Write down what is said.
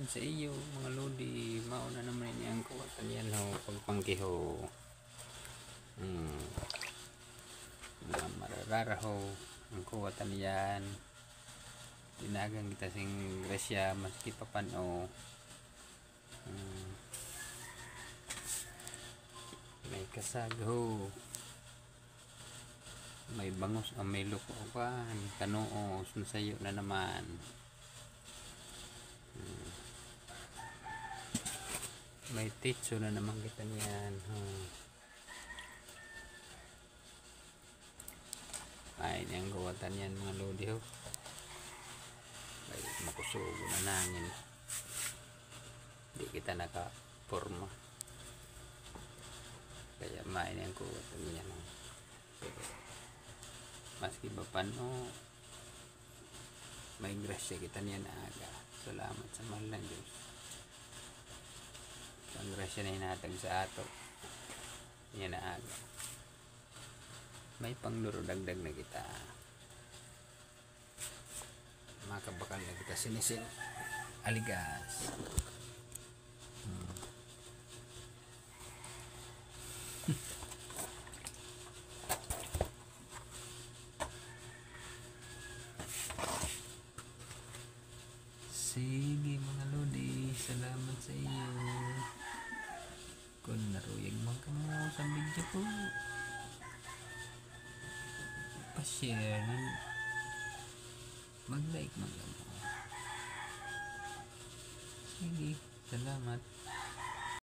sa iyo mga lodi, mauna naman yan kuwatan yan ho, pagpangkiho. Mga marararaho, ang kuwatan yan. Tinagang kita sing grasya, maski papano. May kasagho. May bangus, may lukuan, kanuos, nasayo na naman. May titso na naman kita niyan. Ay, niyang gawatan yan mga lodi ho. Ay, makusugo na nangin. Hindi kita nakaporma. Kaya main yang gawatan yan. Pero, maski ba paano, may grasya kita niyan na aga. Salamat sa mahal ng Diyos. Ang grasya na hinatag sa ato. Yan na aga. May pangluro dagdag na kita. Makabakal na kita sinisin. Aligas. Sige mga lodi, salamat sa iyo. Kung naruyag man ka mo sa video ko, pa-share, mag-like man ka mo. Sige, salamat.